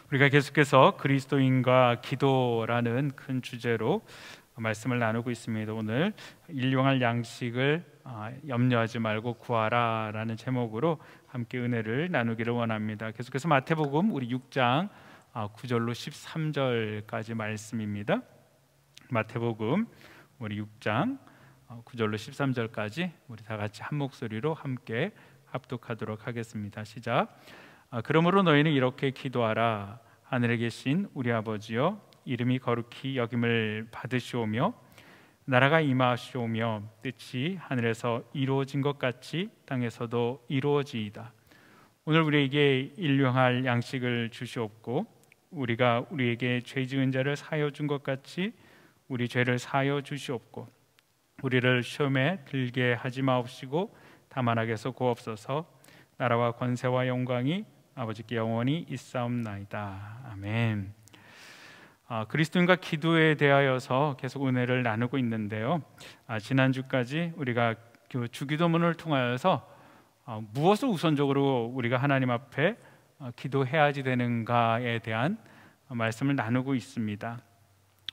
우리가 계속해서 그리스도인과 기도라는 큰 주제로 말씀을 나누고 있습니다. 오늘 일용할 양식을 염려하지 말고 구하라 라는 제목으로 함께 은혜를 나누기를 원합니다. 계속해서 마태복음 우리 6장 9절로 13절까지 말씀입니다. 마태복음 우리 6장 9절로 13절까지 우리 다 같이 한 목소리로 함께 합독하도록 하겠습니다. 시작. 그러므로 너희는 이렇게 기도하라. 하늘에 계신 우리 아버지여, 이름이 거룩히 여김을 받으시오며 나라가 임하시오며 뜻이 하늘에서 이루어진 것 같이 땅에서도 이루어지이다. 오늘 우리에게 일용할 양식을 주시옵고 우리가 우리에게 죄 지은 자를 사하여 준 것 같이 우리 죄를 사하여 주시옵고 우리를 시험에 들게 하지 마옵시고 다만 악에서 구하옵소서. 나라와 권세와 영광이 아버지께 영원히 있사옵나이다. 아멘. 그리스도인과 기도에 대하여서 계속 은혜를 나누고 있는데요. 지난주까지 우리가 주기도문을 통하여서 무엇을 우선적으로 우리가 하나님 앞에 기도해야지 되는가에 대한 말씀을 나누고 있습니다.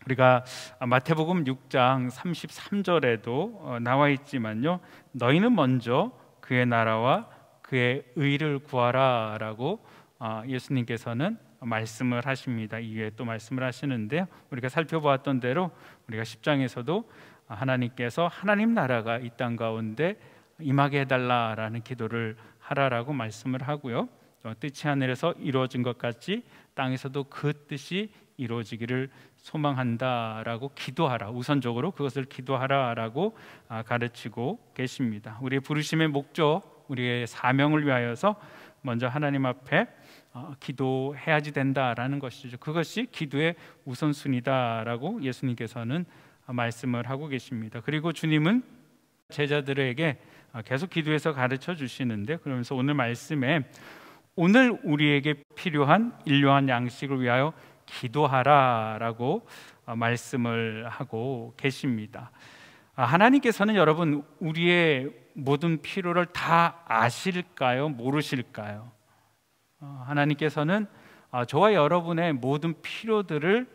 우리가 마태복음 6장 33절에도 나와 있지만요, 너희는 먼저 그의 나라와 그의 의를 구하라 라고 예수님께서는 말씀을 하십니다. 이후에 또 말씀을 하시는데, 우리가 살펴보았던 대로 우리가 10장에서도 하나님께서 하나님 나라가 이 땅 가운데 임하게 해달라라는 기도를 하라라고 말씀을 하고요, 뜻이 하늘에서 이루어진 것 같이 땅에서도 그 뜻이 이루어지기를 소망한다라고 기도하라, 우선적으로 그것을 기도하라라고 가르치고 계십니다. 우리의 부르심의 목적, 우리의 사명을 위하여서 먼저 하나님 앞에 기도해야지 된다라는 것이죠. 그것이 기도의 우선순위다라고 예수님께서는 말씀을 하고 계십니다. 그리고 주님은 제자들에게 계속 기도해서 가르쳐 주시는데, 그러면서 오늘 말씀에 오늘 우리에게 필요한 일용할 양식을 위하여 기도하라라고 말씀을 하고 계십니다. 하나님께서는 여러분 우리의 모든 필요를 다 아실까요? 모르실까요? 하나님께서는 저와 여러분의 모든 필요들을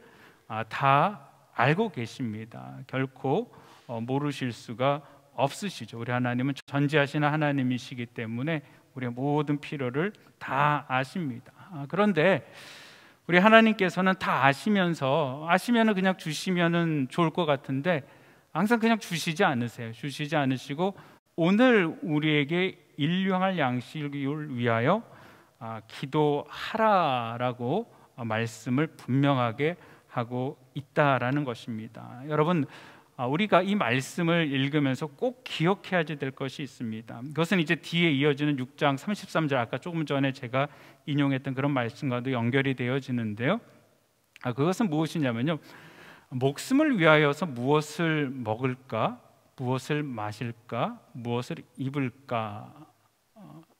다 알고 계십니다. 결코 모르실 수가 없으시죠. 우리 하나님은 전지하시는 하나님이시기 때문에 우리의 모든 필요를 다 아십니다. 그런데 우리 하나님께서는 다 아시면은 그냥 주시면은 좋을 것 같은데 항상 그냥 주시지 않으세요. 주시지 않으시고 오늘 우리에게 일용할 양식을 위하여 기도하라라고 말씀을 분명하게 하고 있다라는 것입니다. 여러분, 우리가 이 말씀을 읽으면서 꼭 기억해야 될 것이 있습니다. 그것은 이제 뒤에 이어지는 6장 33절, 아까 조금 전에 제가 인용했던 그런 말씀과도 연결이 되어지는데요. 그것은 무엇이냐면요, 목숨을 위하여서 무엇을 먹을까, 무엇을 마실까, 무엇을 입을까,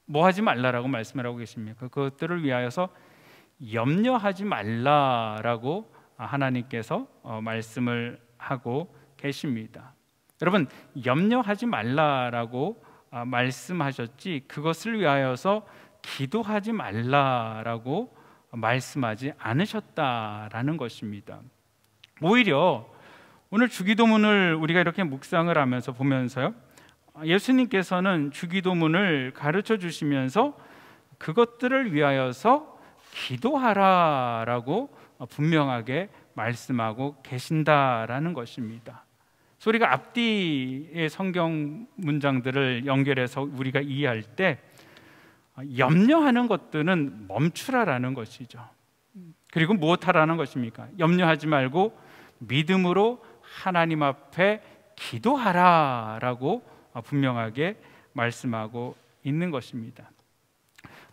뭐 하지 말라라고 말씀을 하고 계십니까? 그것들을 위하여서 염려하지 말라라고 하나님께서 말씀을 하고 계십니다. 여러분, 염려하지 말라라고 말씀하셨지 그것을 위하여서 기도하지 말라라고 말씀하지 않으셨다라는 것입니다. 오히려 오늘 주기도문을 우리가 이렇게 묵상을 하면서 보면서요, 예수님께서는 주기도문을 가르쳐 주시면서 그것들을 위하여서 기도하라라고 분명하게 말씀하고 계신다라는 것입니다. 그래서 우리가 앞뒤의 성경 문장들을 연결해서 우리가 이해할 때 염려하는 것들은 멈추라라는 것이죠. 그리고 무엇하라는 것입니까? 염려하지 말고 믿음으로 하나님 앞에 기도하라라고 분명하게 말씀하고 있는 것입니다.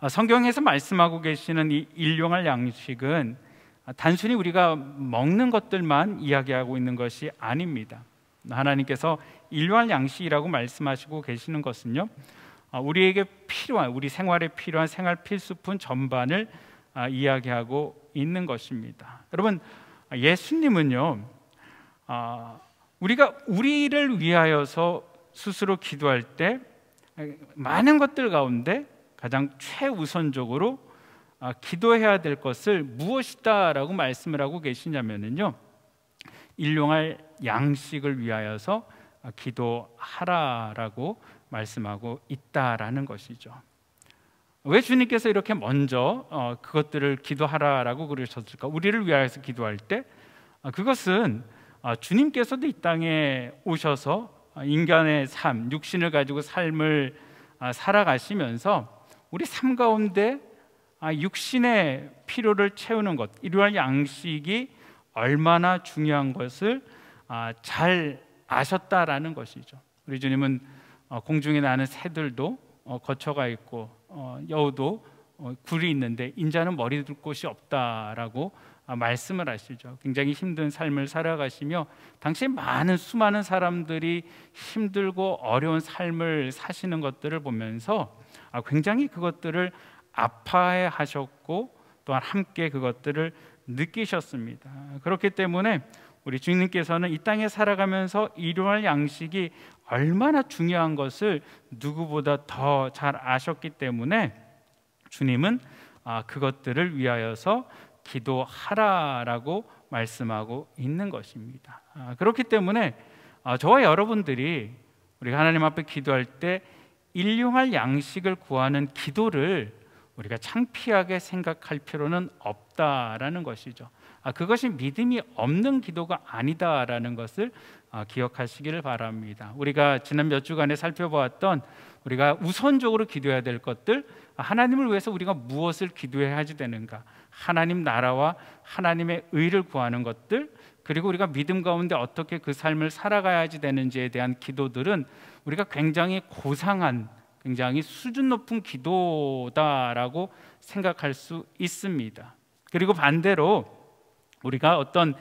성경에서 말씀하고 계시는 이 일용할 양식은 단순히 우리가 먹는 것들만 이야기하고 있는 것이 아닙니다. 하나님께서 일용할 양식이라고 말씀하시고 계시는 것은요, 우리에게 필요한, 우리 생활에 필요한 생활 필수품 전반을 이야기하고 있는 것입니다. 여러분, 예수님은요, 우리가 우리를 위하여서 스스로 기도할 때 많은 것들 가운데 가장 최우선적으로 기도해야 될 것을 무엇이다라고 말씀을 하고 계시냐면요, 일용할 양식을 위하여서 기도하라라고 말씀하고 있다라는 것이죠. 왜 주님께서 이렇게 먼저 그것들을 기도하라라고 그러셨을까? 우리를 위하여서 기도할 때 그것은 주님께서도 이 땅에 오셔서 인간의 삶, 육신을 가지고 삶을 살아가시면서 우리 삶 가운데 육신의 필요를 채우는 것, 일용할 양식이 얼마나 중요한 것을 잘 아셨다라는 것이죠. 우리 주님은 공중에 나는 새들도 거처가 있고 여우도 굴이 있는데 인자는 머리 둘 곳이 없다라고 말씀을 하시죠. 굉장히 힘든 삶을 살아가시며 당시 많은 수많은 사람들이 힘들고 어려운 삶을 사시는 것들을 보면서 굉장히 그것들을 아파해 하셨고 또한 함께 그것들을 느끼셨습니다. 그렇기 때문에 우리 주님께서는 이 땅에 살아가면서 일용할 양식이 얼마나 중요한 것을 누구보다 더 잘 아셨기 때문에 주님은 그것들을 위하여서 기도하라라고 말씀하고 있는 것입니다. 그렇기 때문에 저와 여러분들이 우리가 하나님 앞에 기도할 때 일용할 양식을 구하는 기도를 우리가 창피하게 생각할 필요는 없다라는 것이죠. 그것이 믿음이 없는 기도가 아니다라는 것을 기억하시기를 바랍니다. 우리가 지난 몇 주간에 살펴보았던 우리가 우선적으로 기도해야 될 것들, 하나님을 위해서 우리가 무엇을 기도해야 되는가, 하나님 나라와 하나님의 의를 구하는 것들, 그리고 우리가 믿음 가운데 어떻게 그 삶을 살아가야 되는지에 대한 기도들은 우리가 굉장히 고상한, 굉장히 수준 높은 기도다라고 생각할 수 있습니다. 그리고 반대로 우리가 어떤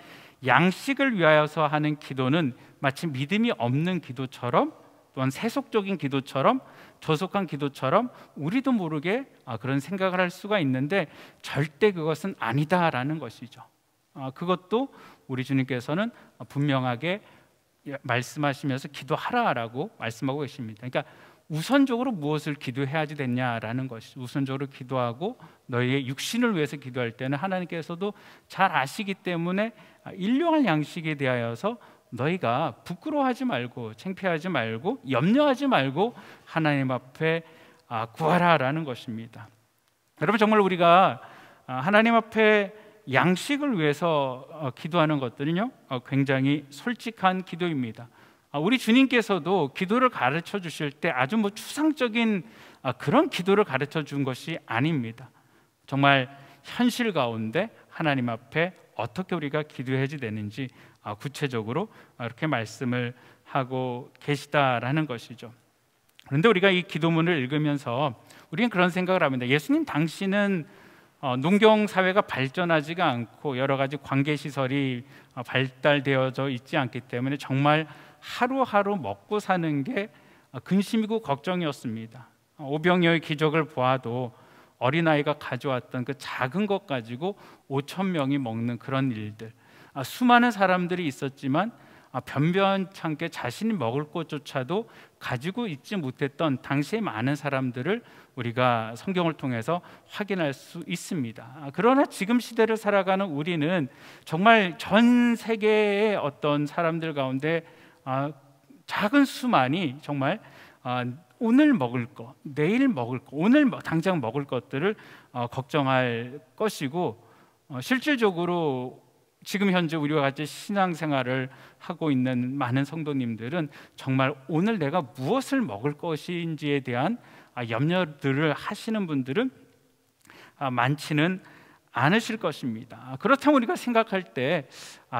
양식을 위하여서 하는 기도는 마치 믿음이 없는 기도처럼, 또한 세속적인 기도처럼, 조속한 기도처럼 우리도 모르게 그런 생각을 할 수가 있는데 절대 그것은 아니다라는 것이죠. 그것도 우리 주님께서는 분명하게 말씀하시면서 기도하라라고 말씀하고 계십니다. 그러니까 우선적으로 무엇을 기도해야지 됐냐라는 것이, 우선적으로 기도하고 너희의 육신을 위해서 기도할 때는 하나님께서도 잘 아시기 때문에 일용할 양식에 대하여서 너희가 부끄러워하지 말고 창피하지 말고 염려하지 말고 하나님 앞에 구하라라는 것입니다. 여러분, 정말 우리가 하나님 앞에 양식을 위해서 기도하는 것들은요, 굉장히 솔직한 기도입니다. 우리 주님께서도 기도를 가르쳐 주실 때 아주 추상적인 그런 기도를 가르쳐 준 것이 아닙니다. 정말 현실 가운데 하나님 앞에 어떻게 우리가 기도해야 되는지 구체적으로 이렇게 말씀을 하고 계시다라는 것이죠. 그런데 우리가 이 기도문을 읽으면서 우리는 그런 생각을 합니다. 예수님 당시는 농경 사회가 발전하지가 않고 여러 가지 관계 시설이 발달되어져 있지 않기 때문에 정말 하루하루 먹고 사는 게 근심이고 걱정이었습니다. 오병이어의 기적을 보아도 어린아이가 가져왔던 그 작은 것 가지고 5,000명이 먹는 그런 일들, 수많은 사람들이 있었지만 변변찮게 자신이 먹을 것조차도 가지고 있지 못했던 당시의 많은 사람들을 우리가 성경을 통해서 확인할 수 있습니다. 그러나 지금 시대를 살아가는 우리는 정말 전 세계의 어떤 사람들 가운데 작은 수만이 정말 오늘 먹을 것, 내일 먹을 것, 오늘 당장 먹을 것들을 걱정할 것이고, 실질적으로 지금 현재 우리와 같이 신앙생활을 하고 있는 많은 성도님들은 정말 오늘 내가 무엇을 먹을 것인지에 대한 염려들을 하시는 분들은 많지는 않으실 것입니다. 그렇다면 우리가 생각할 때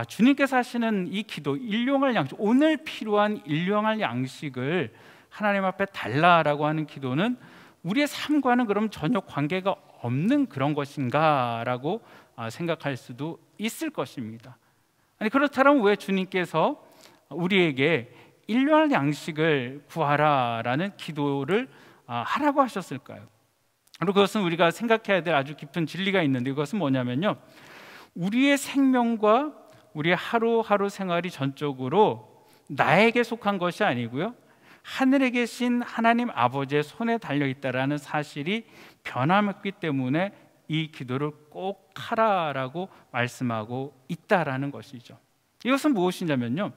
주님께서 하시는 이 기도, 일용할 양식, 오늘 필요한 일용할 양식을 하나님 앞에 달라라고 하는 기도는 우리의 삶과는 그럼 전혀 관계가 없는 그런 것인가라고 생각할 수도 있을 것입니다. 아니, 그렇다면 왜 주님께서 우리에게 일용할 양식을 구하라라는 기도를 하라고 하셨을까요? 그리고 그것은 우리가 생각해야 될 아주 깊은 진리가 있는데, 그것은 뭐냐면요, 우리의 생명과 우리의 하루하루 생활이 전적으로 나에게 속한 것이 아니고요, 하늘에 계신 하나님 아버지의 손에 달려있다라는 사실이 변함없기 때문에 이 기도를 꼭 하라라고 말씀하고 있다라는 것이죠. 이것은 무엇이냐면요,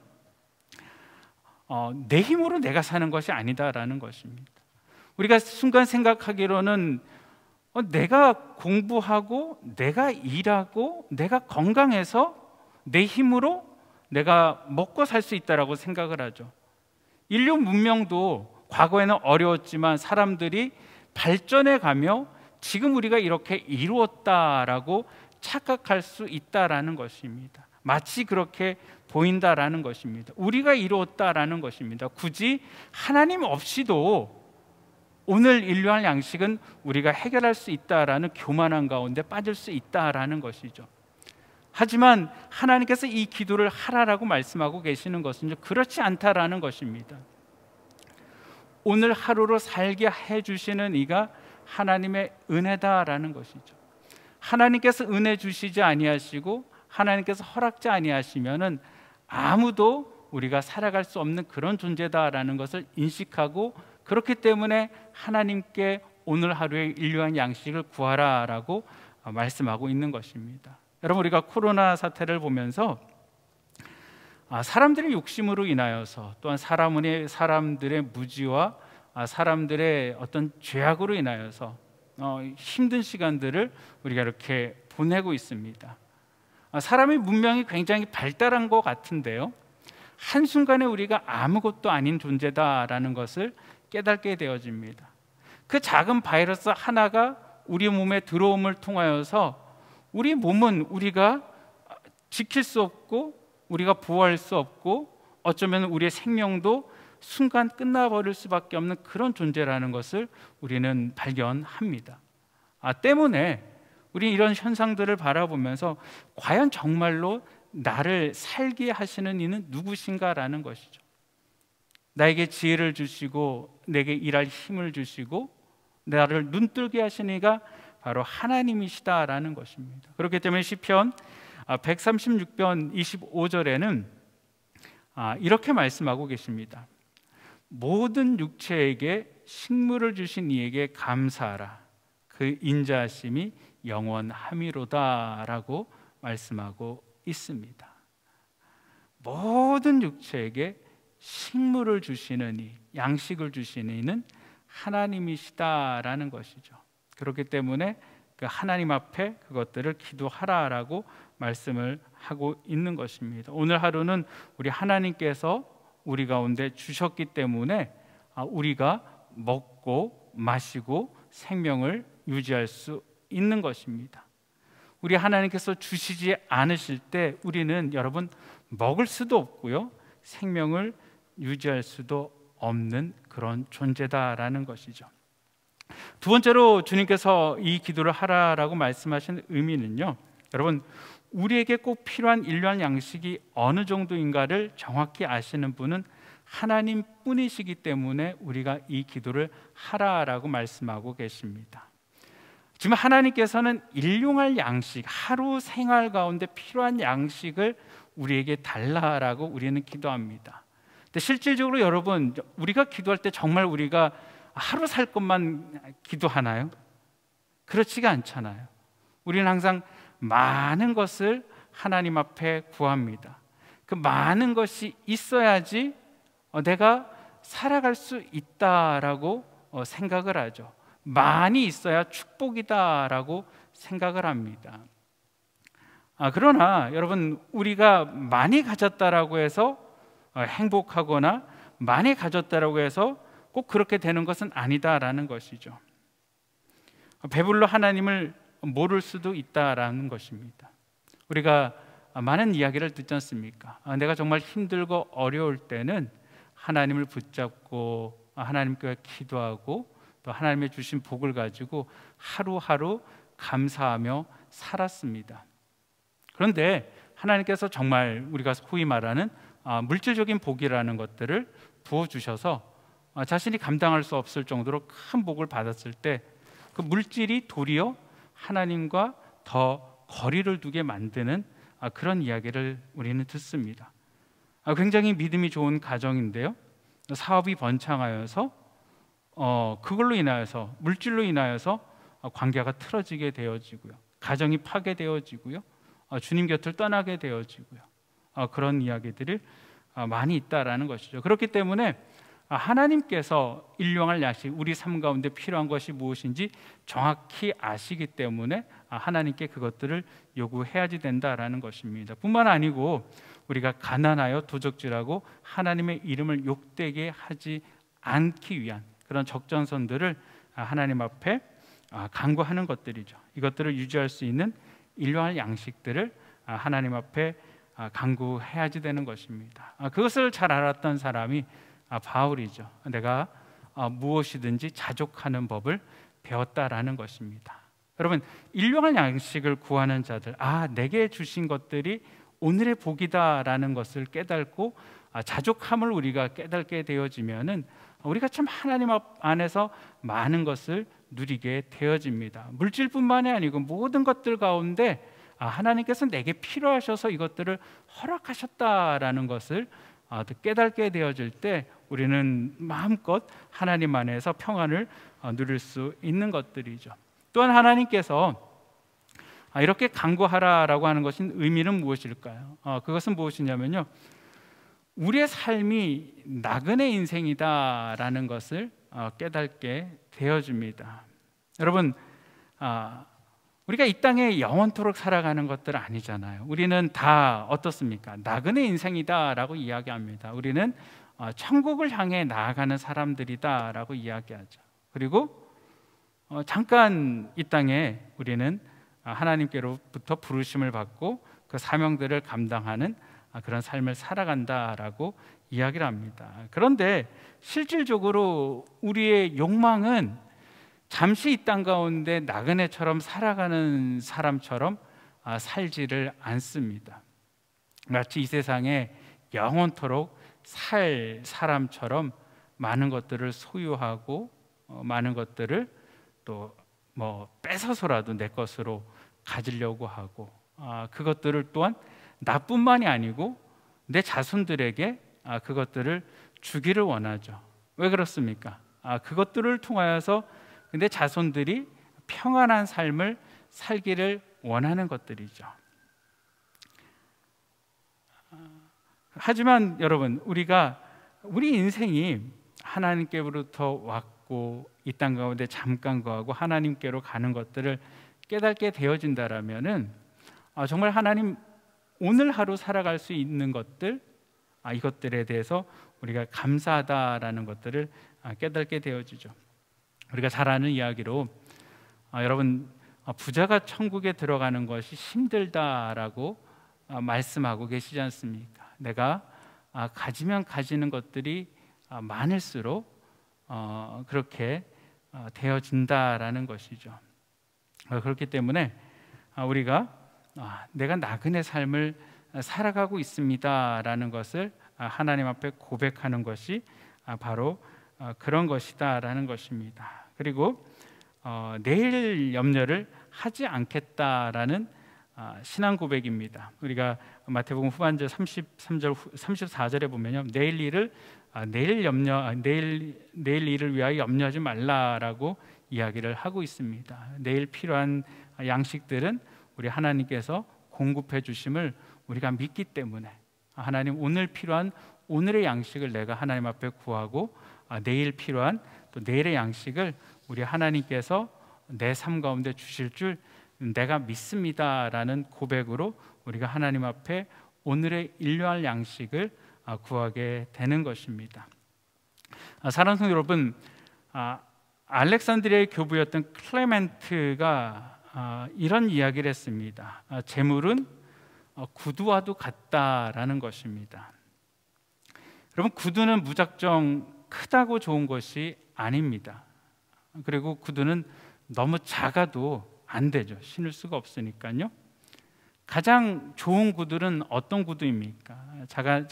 내 힘으로 내가 사는 것이 아니다라는 것입니다. 우리가 순간 생각하기로는 내가 공부하고 내가 일하고 내가 건강해서 내 힘으로 내가 먹고 살 수 있다라고 생각을 하죠. 인류 문명도 과거에는 어려웠지만 사람들이 발전해 가며 지금 우리가 이렇게 이루었다라고 착각할 수 있다라는 것입니다. 마치 그렇게 보인다라는 것입니다. 우리가 이루었다라는 것입니다. 굳이 하나님 없이도 오늘 인류할 양식은 우리가 해결할 수 있다라는 교만한 가운데 빠질 수 있다라는 것이죠. 하지만 하나님께서 이 기도를 하라라고 말씀하고 계시는 것은 그렇지 않다라는 것입니다. 오늘 하루로 살게 해주시는 이가 하나님의 은혜다라는 것이죠. 하나님께서 은혜 주시지 아니하시고 하나님께서 허락지 아니하시면은 아무도 우리가 살아갈 수 없는 그런 존재다라는 것을 인식하고, 그렇기 때문에 하나님께 오늘 하루의 일용할 양식을 구하라라고 말씀하고 있는 것입니다. 여러분, 우리가 코로나 사태를 보면서 사람들의 욕심으로 인하여서, 또한 사람들의 무지와 사람들의 어떤 죄악으로 인하여서 힘든 시간들을 우리가 이렇게 보내고 있습니다. 사람의 문명이 굉장히 발달한 것 같은데요, 한순간에 우리가 아무것도 아닌 존재다라는 것을 깨닫게 되어집니다. 그 작은 바이러스 하나가 우리 몸에 들어옴을 통하여서 우리 몸은 우리가 지킬 수 없고 우리가 보호할 수 없고 어쩌면 우리의 생명도 순간 끝나버릴 수밖에 없는 그런 존재라는 것을 우리는 발견합니다. 때문에 우리 이런 현상들을 바라보면서 과연 정말로 나를 살게 하시는 이는 누구신가라는 것이죠. 나에게 지혜를 주시고 내게 일할 힘을 주시고 나를 눈뜨게 하시는 이가 바로 하나님이시다라는 것입니다. 그렇기 때문에 시편 136편 25절에는 이렇게 말씀하고 계십니다. 모든 육체에게 식물을 주신 이에게 감사하라. 그 인자하심이 영원함이로다라고 말씀하고 있습니다. 모든 육체에게 식물을 주시는 이, 양식을 주시는 이는 하나님이시다라는 것이죠. 그렇기 때문에 그 하나님 앞에 그것들을 기도하라라고 말씀을 하고 있는 것입니다. 오늘 하루는 우리 하나님께서 우리 가운데 주셨기 때문에 우리가 먹고 마시고 생명을 유지할 수 있는 것입니다. 우리 하나님께서 주시지 않으실 때 우리는 여러분 먹을 수도 없고요, 생명을 유지할 수도 없는 그런 존재다라는 것이죠. 두 번째로 주님께서 이 기도를 하라라고 말씀하신 의미는요, 여러분 우리에게 꼭 필요한 일용할 양식이 어느 정도인가를 정확히 아시는 분은 하나님뿐이시기 때문에 우리가 이 기도를 하라라고 말씀하고 계십니다. 지금 하나님께서는 일용할 양식, 하루 생활 가운데 필요한 양식을 우리에게 달라라고 우리는 기도합니다. 근데 실질적으로 여러분, 우리가 기도할 때 정말 우리가 하루 살 것만 기도하나요? 그렇지가 않잖아요. 우리는 항상 많은 것을 하나님 앞에 구합니다. 그 많은 것이 있어야지 내가 살아갈 수 있다라고 생각을 하죠. 많이 있어야 축복이다라고 생각을 합니다. 그러나 여러분, 우리가 많이 가졌다라고 해서 행복하거나 많이 가졌다라고 해서 꼭 그렇게 되는 것은 아니다라는 것이죠. 배불러 하나님을 모를 수도 있다라는 것입니다. 우리가 많은 이야기를 듣지 않습니까? 내가 정말 힘들고 어려울 때는 하나님을 붙잡고 하나님께 기도하고 또 하나님의 주신 복을 가지고 하루하루 감사하며 살았습니다. 그런데 하나님께서 정말 우리가 소위 말하는 물질적인 복이라는 것들을 부어주셔서 자신이 감당할 수 없을 정도로 큰 복을 받았을 때 그 물질이 도리어 하나님과 더 거리를 두게 만드는 그런 이야기를 우리는 듣습니다. 굉장히 믿음이 좋은 가정인데요, 사업이 번창하여서 그걸로 인하여서, 물질로 인하여서 관계가 틀어지게 되어지고요, 가정이 파괴되어지고요, 주님 곁을 떠나게 되어지고요, 그런 이야기들이 많이 있다라는 것이죠. 그렇기 때문에 하나님께서 일용할 양식, 우리 삶 가운데 필요한 것이 무엇인지 정확히 아시기 때문에 하나님께 그것들을 요구해야지 된다라는 것입니다. 뿐만 아니고 우리가 가난하여 도적질하고 하나님의 이름을 욕되게 하지 않기 위한 그런 적정선들을 하나님 앞에 간구하는 것들이죠. 이것들을 유지할 수 있는 일용할 양식들을 하나님 앞에 간구해야지 되는 것입니다. 그것을 잘 알았던 사람이 바울이죠. 내가 무엇이든지 자족하는 법을 배웠다라는 것입니다. 여러분, 일용할 양식을 구하는 자들, 내게 주신 것들이 오늘의 복이다라는 것을 깨닫고 자족함을 우리가 깨닫게 되어지면은 우리가 참 하나님 안에서 많은 것을 누리게 되어집니다. 물질뿐만이 아니고 모든 것들 가운데 하나님께서 내게 필요하셔서 이것들을 허락하셨다라는 것을 깨닫게 되어질 때 우리는 마음껏 하나님 안에서 평안을 누릴 수 있는 것들이죠. 또한 하나님께서 이렇게 간구하라라고 하는 것인 의미는 무엇일까요? 그것은 무엇이냐면요, 우리의 삶이 나그네 인생이다라는 것을 깨닫게 되어줍니다. 여러분, 우리가 이 땅에 영원토록 살아가는 것들 아니잖아요. 우리는 다 어떻습니까? 나그네 인생이다라고 이야기합니다. 우리는 천국을 향해 나아가는 사람들이다라고 이야기하죠. 그리고 잠깐 이 땅에 우리는 하나님께로부터 부르심을 받고 그 사명들을 감당하는 그런 삶을 살아간다라고 이야기를 합니다. 그런데 실질적으로 우리의 욕망은 잠시 이 땅 가운데 나그네처럼 살아가는 사람처럼 살지를 않습니다. 마치 이 세상에 영원토록 살 사람처럼 많은 것들을 소유하고 많은 것들을 또 뺏어서라도 내 것으로 가지려고 하고, 그것들을 또한 나뿐만이 아니고 내 자손들에게 그것들을 주기를 원하죠. 왜 그렇습니까? 그것들을 통하여서 내 자손들이 평안한 삶을 살기를 원하는 것들이죠. 하지만 여러분, 우리 인생이 하나님께로부터 왔고 이 땅 가운데 잠깐 거하고 하나님께로 가는 것들을 깨닫게 되어진다라면은 정말 하나님 오늘 하루 살아갈 수 있는 것들, 이것들에 대해서 우리가 감사하다라는 것들을 깨닫게 되어지죠. 우리가 잘 아는 이야기로 여러분, 부자가 천국에 들어가는 것이 힘들다라고 말씀하고 계시지 않습니까? 내가 가지면 가지는 것들이 많을수록 그렇게 되어진다라는 것이죠. 그렇기 때문에 우리가 내가 나그네 삶을 살아가고 있습니다라는 것을 하나님 앞에 고백하는 것이 바로 그런 것이다라는 것입니다. 그리고 내일 염려를 하지 않겠다라는 신앙 고백입니다. 우리가 마태복음 후반절 33절 34절에 보면요, 내일 일을 내일 일을 위하여 염려하지 말라라고 이야기를 하고 있습니다. 내일 필요한 양식들은 우리 하나님께서 공급해 주심을 우리가 믿기 때문에 하나님 오늘 필요한 오늘의 양식을 내가 하나님 앞에 구하고 내일 필요한 또 내일의 양식을 우리 하나님께서 내 삶 가운데 주실 줄 내가 믿습니다라는 고백으로 우리가 하나님 앞에 오늘의 일용할 양식을 구하게 되는 것입니다. 사랑하는 성도 여러분, 알렉산드리아의 교부였던 클레멘트가 이런 이야기를 했습니다. 재물은 구두와도 같다라는 것입니다. 여러분, 구두는 무작정 크다고 좋은 것이 아닙니다. 그리고 구두는 너무 작아도 안 되죠. 신을 수가 없으니까요. 가장 좋은 구두는 어떤 구두입니까?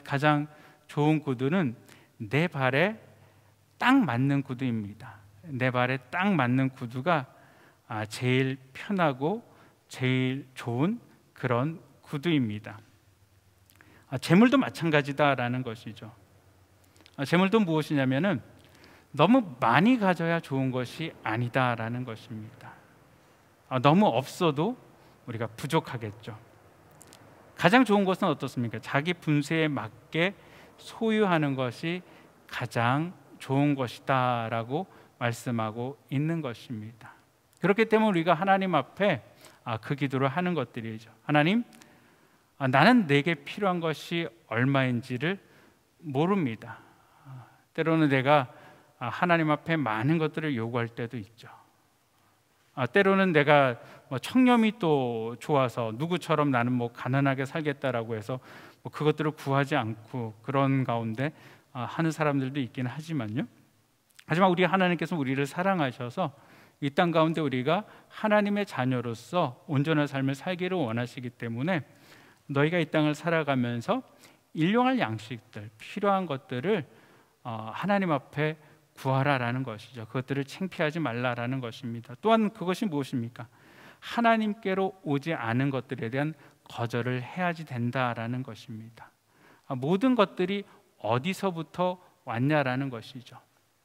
가장 좋은 구두는 내 발에 딱 맞는 구두입니다. 내 발에 딱 맞는 구두가 제일 편하고 제일 좋은 그런 구두입니다. 재물도 마찬가지다라는 것이죠. 재물도 무엇이냐면은 너무 많이 가져야 좋은 것이 아니다라는 것입니다. 너무 없어도 우리가 부족하겠죠. 가장 좋은 것은 어떻습니까? 자기 분수에 맞게 소유하는 것이 가장 좋은 것이다 라고 말씀하고 있는 것입니다. 그렇기 때문에 우리가 하나님 앞에 그 기도를 하는 것들이죠. 하나님, 나는 내게 필요한 것이 얼마인지를 모릅니다. 때로는 내가 하나님 앞에 많은 것들을 요구할 때도 있죠. 때로는 내가 청렴이 또 좋아서 누구처럼 나는 가난하게 살겠다라고 해서 그것들을 구하지 않고 그런 가운데 하는 사람들도 있긴 하지만요. 하지만 우리 하나님께서 우리를 사랑하셔서 이 땅 가운데 우리가 하나님의 자녀로서 온전한 삶을 살기를 원하시기 때문에 너희가 이 땅을 살아가면서 일용할 양식들, 필요한 것들을 하나님 앞에 구하라라는 것이죠. 그것들을 창피하지 말라라는 것입니다. 또한 그것이 무엇입니까? 하나님께로 오지 않은 것들에 대한 거절을 해야지 된다라는 것입니다. 모든 것들이 어디서부터 왔냐라는 것이죠.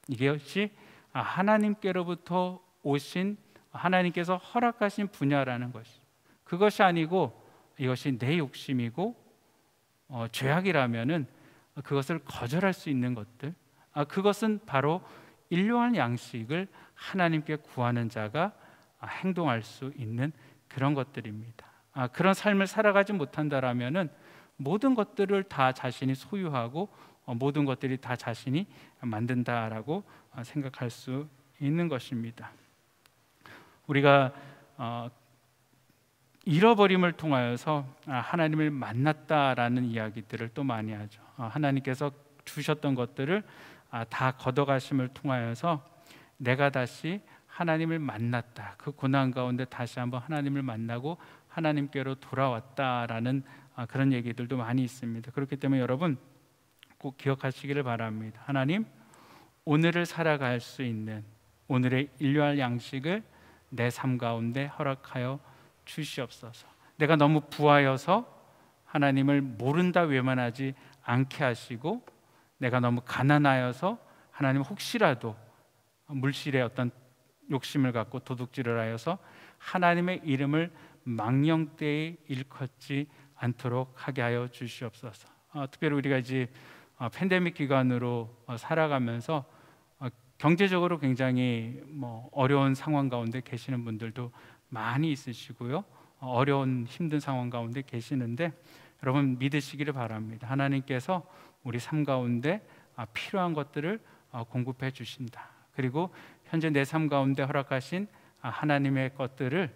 이것이 하나님께로부터 오신, 하나님께서 허락하신 분야라는 것이죠. 그것이 아니고 이것이 내 욕심이고 죄악이라면은 그것을 거절할 수 있는 것들, 그것은 바로 일용할 양식을 하나님께 구하는 자가 행동할 수 있는 그런 것들입니다. 그런 삶을 살아가지 못한다라면은 모든 것들을 다 자신이 소유하고 모든 것들이 다 자신이 만든다라고 생각할 수 있는 것입니다. 우리가 잃어버림을 통하여서 하나님을 만났다라는 이야기들을 또 많이 하죠. 하나님께서 주셨던 것들을 다 걷어가심을 통하여서 내가 다시 하나님을 만났다, 그 고난 가운데 다시 한번 하나님을 만나고 하나님께로 돌아왔다라는 그런 얘기들도 많이 있습니다. 그렇기 때문에 여러분 꼭 기억하시기를 바랍니다. 하나님, 오늘을 살아갈 수 있는 오늘의 일용할 양식을 내 삶 가운데 허락하여 주시옵소서. 내가 너무 부하여서 하나님을 모른다 외면하지 않게 하시고, 내가 너무 가난하여서 하나님 혹시라도 물질의 어떤 욕심을 갖고 도둑질을 하여서 하나님의 이름을 망령되이 일컫지 않도록 하게 하여 주시옵소서. 특별히 우리가 이제 팬데믹 기간으로 살아가면서 경제적으로 굉장히 어려운 상황 가운데 계시는 분들도 많이 있으시고요, 어려운 힘든 상황 가운데 계시는데 여러분 믿으시기를 바랍니다. 하나님께서 우리 삶 가운데 필요한 것들을 공급해 주신다. 그리고 현재 내 삶 가운데 허락하신 하나님의 것들을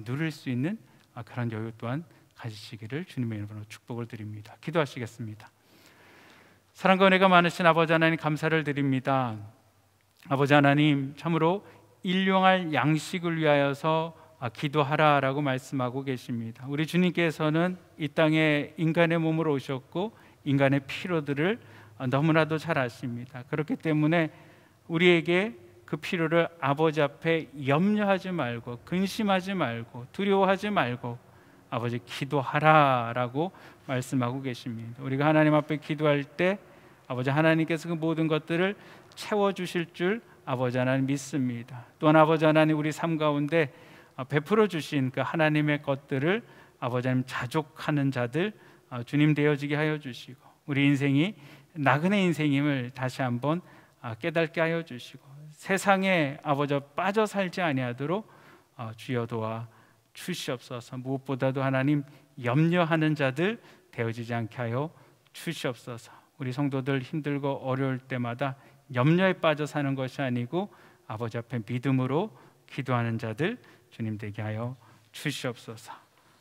누릴 수 있는 그런 여유 또한 가지시기를 주님의 이름으로 축복을 드립니다. 기도하시겠습니다. 사랑과 은혜가 많으신 아버지 하나님, 감사를 드립니다. 아버지 하나님, 참으로 일용할 양식을 위하여서 기도하라라고 말씀하고 계십니다. 우리 주님께서는 이 땅에 인간의 몸으로 오셨고 인간의 필요들을 너무나도 잘 아십니다. 그렇기 때문에 우리에게 그 필요를 아버지 앞에 염려하지 말고 근심하지 말고 두려워하지 말고 아버지 기도하라라고 말씀하고 계십니다. 우리가 하나님 앞에 기도할 때 아버지 하나님께서 그 모든 것들을 채워주실 줄 아버지 하나님 믿습니다. 또한 아버지 하나님, 우리 삶 가운데 베풀어 주신 그 하나님의 것들을 아버지 하나님 자족하는 자들 주님 되어지게 하여 주시고, 우리 인생이 나그네 인생임을 다시 한번 깨닫게 하여 주시고, 세상에 아버지 빠져 살지 아니하도록 주여 도와 주시옵소서. 무엇보다도 하나님 염려하는 자들 되어지지 않게 하여 주시옵소서. 우리 성도들 힘들고 어려울 때마다 염려에 빠져 사는 것이 아니고 아버지 앞에 믿음으로 기도하는 자들 주님 되게 하여 주시옵소서.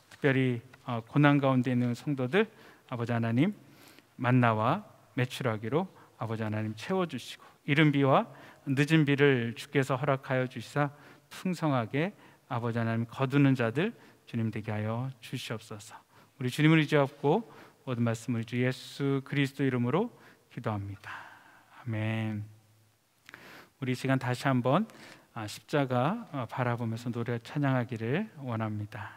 특별히 고난 가운데 있는 성도들 아버지 하나님 만나와 매출하기로 아버지 하나님 채워주시고, 이른 비와 늦은 비를 주께서 허락하여 주시사 풍성하게 아버지 하나님 거두는 자들 주님 되게 하여 주시옵소서. 우리 주님을 의지하고 모든 말씀을 주 예수 그리스도 이름으로 기도합니다. 아멘. 우리 시간 다시 한번 십자가 바라보면서 노래 찬양하기를 원합니다.